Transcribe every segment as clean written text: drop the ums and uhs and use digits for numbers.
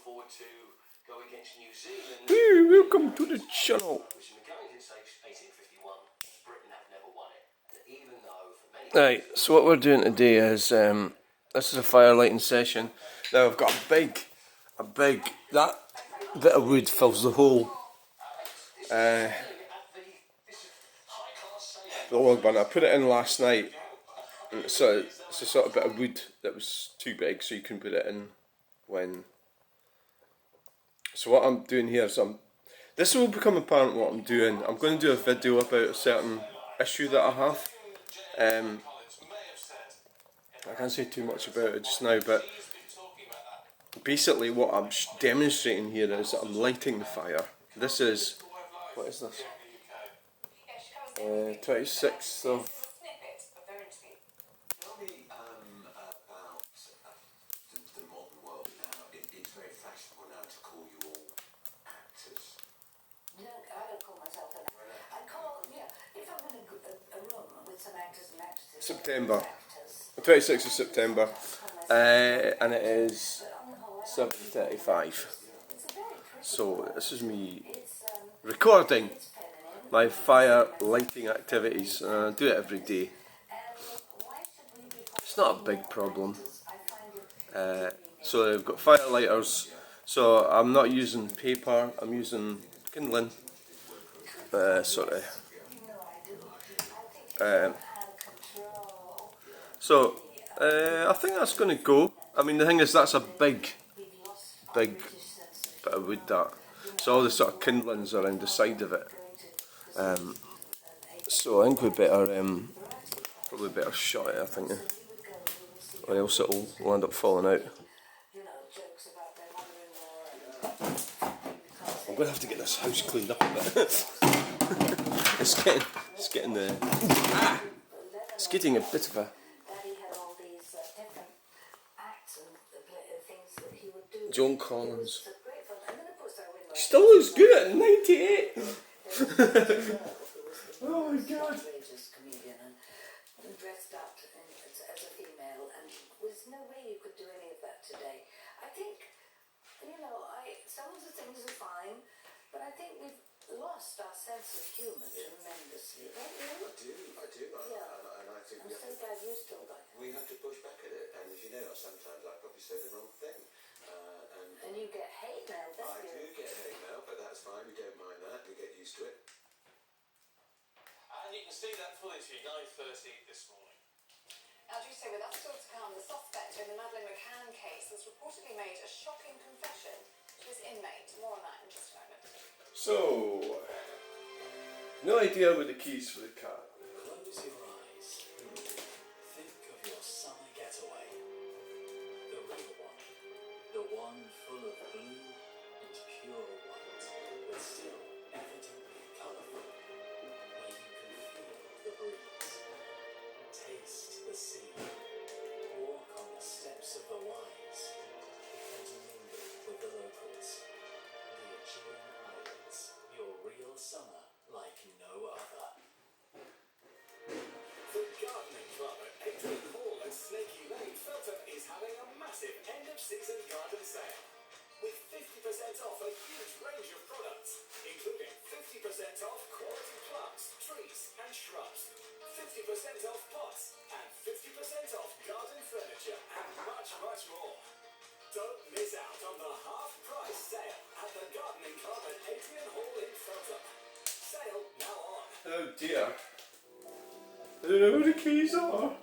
forward to go against New Zealand. Hey, welcome to the channel. Right, so what we're doing today is this is a fire lighting session. Now I've got a big that bit of wood fills the hole. The log burner. I put it in last night. And so it's a sort of bit of wood that was too big, so you can put it in when. So what I'm doing here is this will become apparent what I'm doing. I'm going to do a video about a certain issue that I have. I can't say too much about it just now, but basically what I'm demonstrating here is that I'm lighting the fire. This is, what is this? 26th of... September. 26th of September. And it is 7:35. So this is me recording my fire lighting activities. I do it every day. It's not a big problem. So I've got fire lighters. So I'm not using paper. I'm using Kindling. I think that's going to go. I mean, the thing is, that's a big bit of wood, that. So all the sort of kindlings around the side of it. So I think we probably better shut it, I think, or else it'll end up falling out. I'm going to have to get this house cleaned up a bit. It's getting a bit of a... John Collins. Still looks good at 98. Oh my God. Dressed up as a female, and there's no way you could do any of that today. I think, some of the things are fine, but I think we've lost our sense of humour tremendously. Don't you? I do. Yeah. And I think I'm so glad you still like it. we have to push back at it, and as you know, sometimes I probably say the wrong thing. And you get hate mail, don't you? I do get hate mail, but that's fine, we don't mind that, we get used to it. And you can see that full interview, 9:30 this morning. As you say, with us still to come, the suspect in the Madeleine McCann case has reportedly made a shocking confession to his inmate. More on that in just a moment. So, no idea with the keys for the car. Close your eyes. Think of your summer getaway. The real one. The one full of blue and pure white, but still evidently colourful. Where you can feel the breeze, taste the sea, walk on the steps of the wise, and mingle with the locals. The Aegean Islands, your real summer like no other. The Gardening Club at Adrian Hall and Snakey Lane, Feltham is having a massive end-of-season garden sale. With 50% off a huge range of products, including 50% off quality plants, trees and shrubs, 50% off pots, and 50% off garden furniture, and much, much more. Don't miss out on the half-price sale at the Gardening Club at Adrian Hall in Feltham. Sale now on. Oh dear. I don't know where the keys are.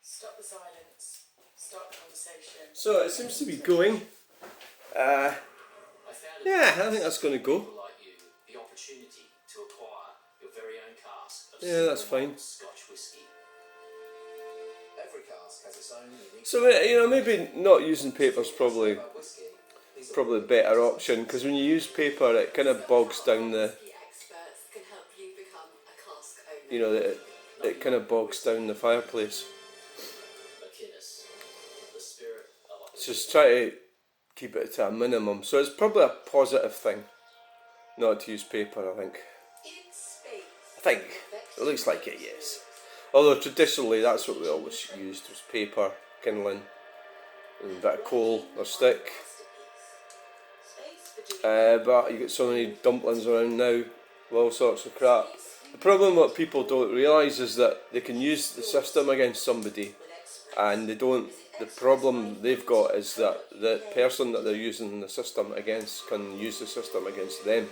Stop the silence. Start the conversation. So it seems to be going. Yeah, I think that's going to go. Like you, the opportunity to acquire your very own cask of Yeah, that's fine. Scotch whisky. Every cask has its own unique. So maybe not using paper is probably a better option, because when you use paper, it kind of bogs down the Experts can help you become a cask owner. it kind of bogs down the fireplace. Achilles, the spirit of Just try to keep it to a minimum. So it's probably a positive thing not to use paper, I think. I think. It looks like it, yes. Although traditionally that's what we always used, was paper, kindling, and a bit of coal or stick. But you get so many dumplings around now with all sorts of crap. The problem what people don't realise is that they can use the system against somebody, and they don't. The problem they've got is that the person that they're using the system against can use the system against them,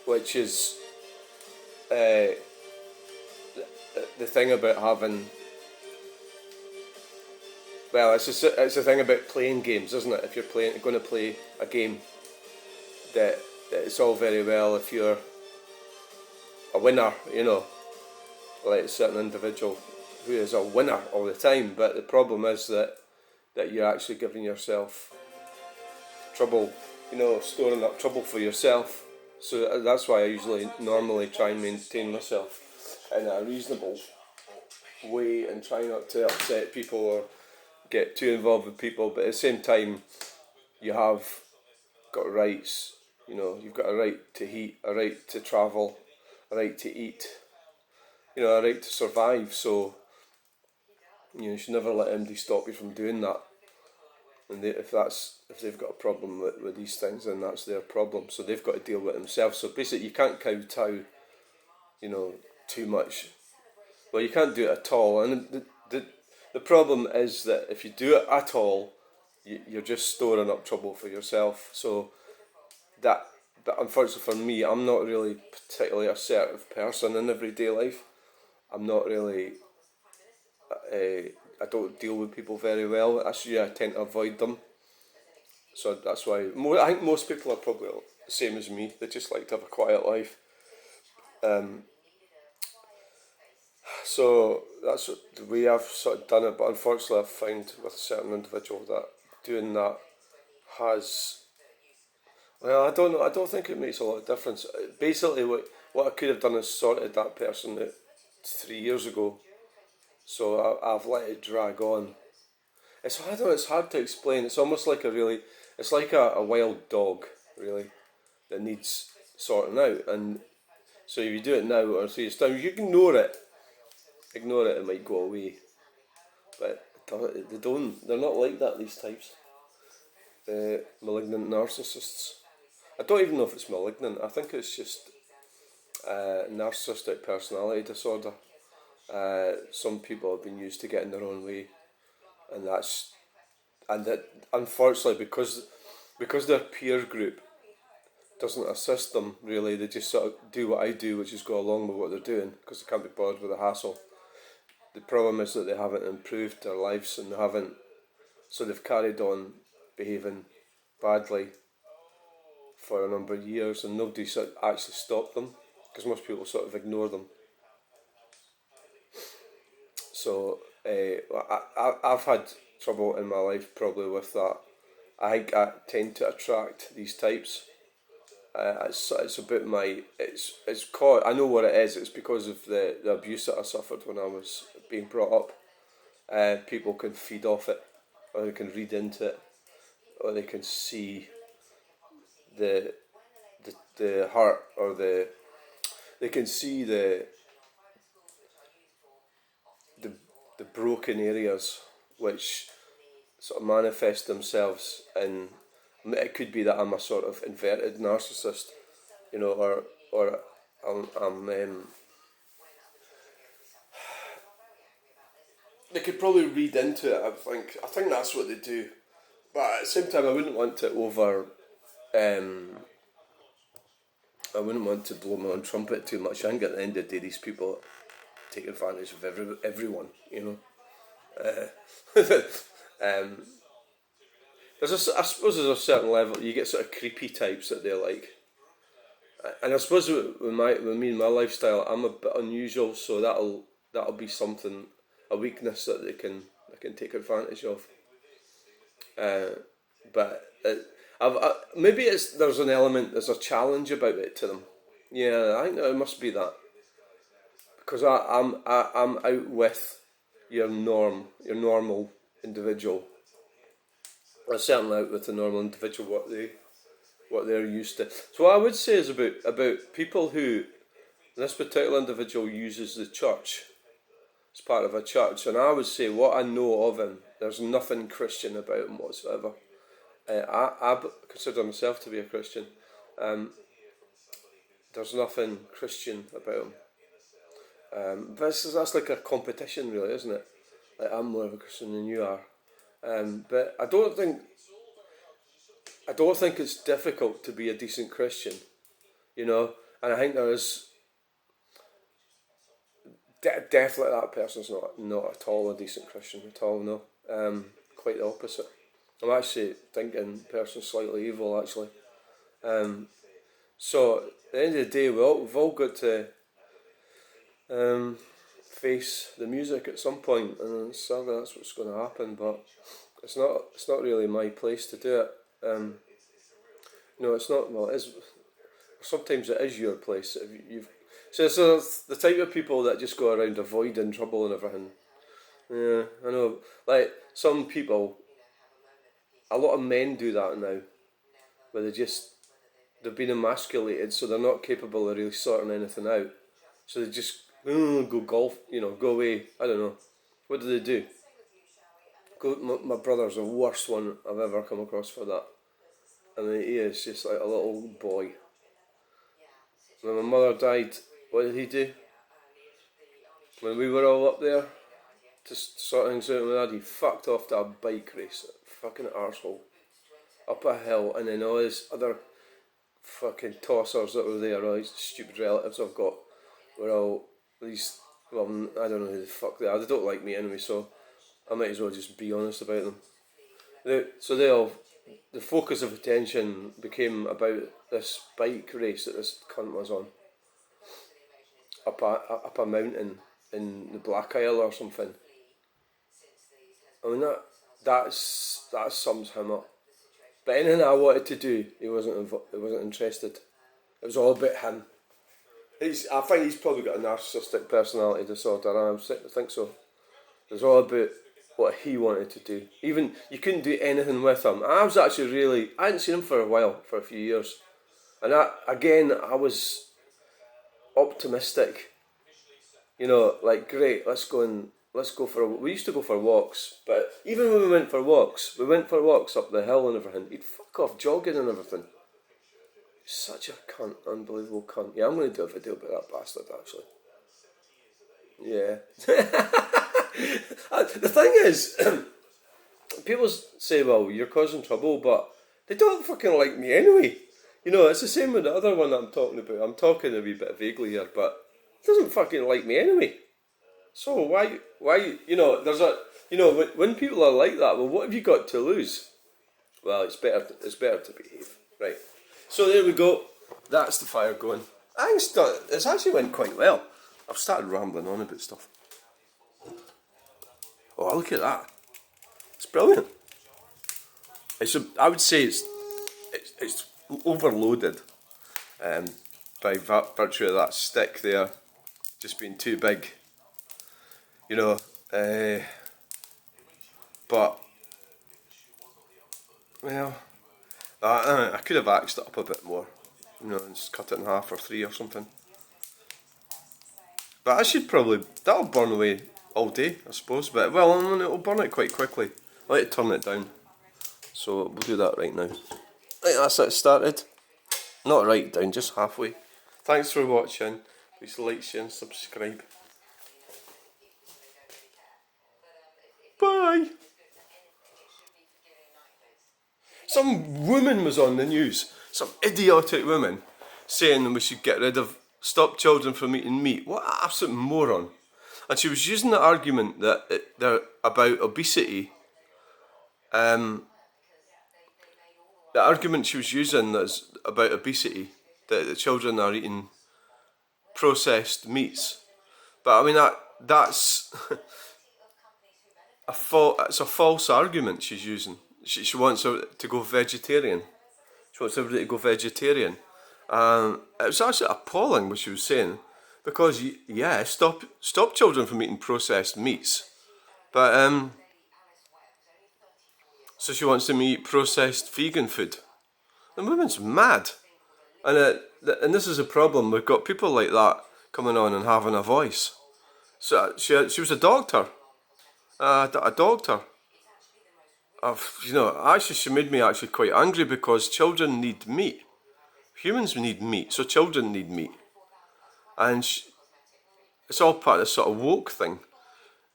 which is the thing about having. Well, it's a thing about playing games, isn't it? If you're going to play a game, that it's all very well if you're a winner, you know, like a certain individual who is a winner all the time. But the problem is that you're actually giving yourself trouble, you know, storing up trouble for yourself. So that's why I normally try and maintain myself in a reasonable way and try not to upset people or get too involved with people, but at the same time you have got rights, you know, you've got a right to eat, a right to travel, a right to eat, you know, a right to survive. So you should never let anybody stop you from doing that. And if they've got a problem with these things, then that's their problem, so they've got to deal with it themselves. So basically you can't kowtow, you know, too much. Well, you can't do it at all, and the problem is that if you do it at all, you're just storing up trouble for yourself. So that unfortunately for me, I'm not really particularly assertive person in everyday life. I'm not really, I don't deal with people very well. Actually, I tend to avoid them. So that's why, I think most people are probably the same as me. They just like to have a quiet life. So that's the way I've sort of done it, but unfortunately I've found with a certain individual that doing that has, well, I don't know, I don't think it makes a lot of difference. Basically what I could have done is sorted that person out 3 years ago, so I've let it drag on. It's hard to explain. It's almost like it's like a wild dog, really, that needs sorting out. And so if you do it now or 3 years time, you ignore it, it might go away. But they're not like that, these types. Malignant narcissists. I don't even know if it's malignant. I think it's just narcissistic personality disorder. Some people have been used to getting their own way, and that unfortunately because their peer group doesn't assist them really, they just sort of do what I do, which is go along with what they're doing because they can't be bothered with the hassle. The problem is that they haven't improved their lives, and so they've carried on behaving badly for a number of years, and nobody sort of actually stopped them because most people sort of ignore them. So I've had trouble in my life probably with that. I think I tend to attract these types. It's about it's called, I know what it is. It's because of the abuse that I suffered when I was being brought up. People can feed off it, or they can read into it, or they can see the heart, or they can see the broken areas which sort of manifest themselves in. It could be that I'm a sort of inverted narcissist, you know, or I'm they could probably read into it. I think that's what they do, but at the same time, I wouldn't want to I wouldn't want to blow my own trumpet too much. I think at the end of the day, these people take advantage of everyone, you know. I suppose there's a certain level you get sort of creepy types that they're like, and I suppose with me and my lifestyle, I'm a bit unusual, so that'll be something, a weakness that they can take advantage of. But maybe there's an element, there's a challenge about it to them. Yeah, I think there must be that. because I'm out with your normal individual. I'm certainly out with the normal individual, what they're used to. So what I would say is about people who, this particular individual uses the church as part of a church, and I would say what I know of him, there's nothing Christian about him whatsoever. I consider myself to be a Christian. There's nothing Christian about him. But that's like a competition, really, isn't it? Like, I'm more of a Christian than you are. But I don't think it's difficult to be a decent Christian, you know. And I think there is definitely that person's not at all a decent Christian at all. No, quite the opposite. I'm actually thinking the person's slightly evil, actually. So at the end of the day, we've all got to face the music at some point, and sadly that's what's going to happen. But it's not really my place to do it. No, it's not. Well, it is. Sometimes it is your place. So the type of people that just go around avoiding trouble and everything. Yeah, I know. Like some people, a lot of men do that now, where they've been emasculated, so they're not capable of really sorting anything out. So they just go golf, go away. I don't know. What do? My brother's the worst one I've ever come across for that. I mean, he is just like a little boy. When my mother died, what did he do? When we were all up there to sort things out with Dad, he fucked off to a bike race, fucking arsehole, up a hill, and then all his other fucking tossers that were there, all these stupid relatives I've got, were all these, well, I don't know who the fuck they are. They don't like me anyway, so I might as well just be honest about them. The focus of attention became about this bike race that this cunt was on, up a mountain in the Black Isle or something. I mean that sums him up. But anything I wanted to do, he wasn't interested. It was all about him. I think he's probably got a narcissistic personality disorder. I think so. It was all about what he wanted to do. Even you couldn't do anything with him. I hadn't seen him for a while, for a few years, and I was optimistic. Like great, let's go for we used to go for walks, but even when we went for walks up the hill and everything, he'd fuck off jogging and everything. Such a cunt, unbelievable cunt. Yeah, I'm going to do a video about that bastard, actually. Yeah. The thing is, people say, well, you're causing trouble, but they don't fucking like me anyway. It's the same with the other one that I'm talking about. I'm talking a wee bit vaguely here, but he doesn't fucking like me anyway. So why, there's when people are like that, well, what have you got to lose? Well, it's better to behave, right? So there we go. That's the fire going. It's actually went quite well. I've started rambling on about stuff. Oh, look at that! It's brilliant. I would say it's overloaded, by virtue of that stick there, just being too big. But well, I could have axed it up a bit more, and just cut it in half or 3 or something. But that'll burn away all day, I suppose. But it'll burn it quite quickly. I'll let it turn it down. So we'll do that right now. Right, that's it started. Not right down, just halfway. Thanks for watching. Please like, share and subscribe. Bye. Some woman was on the news, some idiotic woman, saying we should stop children from eating meat. What an absolute moron. And she was using the argument that they're about obesity. The argument she was using is about obesity, that the children are eating processed meats. But I mean that's it's a false argument she's using. She wants her to go vegetarian. She wants everybody to go vegetarian. It was actually appalling what she was saying. Because yeah, stop children from eating processed meats. But so she wants them to eat processed vegan food. The woman's mad, and this is a problem. We've got people like that coming on and having a voice. So she was a doctor, a doctor. Actually, she made me actually quite angry because children need meat. Humans need meat, so children need meat. And it's all part of this sort of woke thing.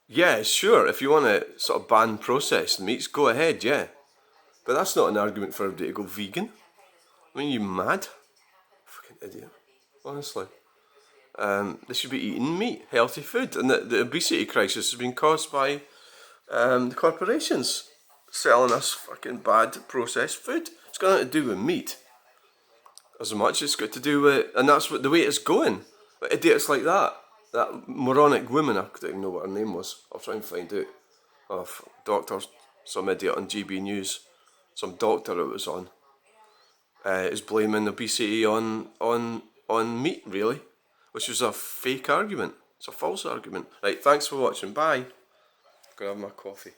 Yeah, sure, if you want to sort of ban processed meats, go ahead, yeah. But that's not an argument for everybody to go vegan. I mean, you mad? Fucking idiot. Honestly. They should be eating meat, healthy food. And the obesity crisis has been caused by the corporations selling us fucking bad processed food. It's got nothing to do with meat. As much it's got to do with, and that's what the way it's going. But idiots like that moronic woman, I don't even know what her name was. I'll try and find out. Doctor, some idiot on GB News, some doctor it was on, is blaming obesity on meat, really, which was a fake argument. It's a false argument. Right, thanks for watching. Bye. Gonna have my coffee.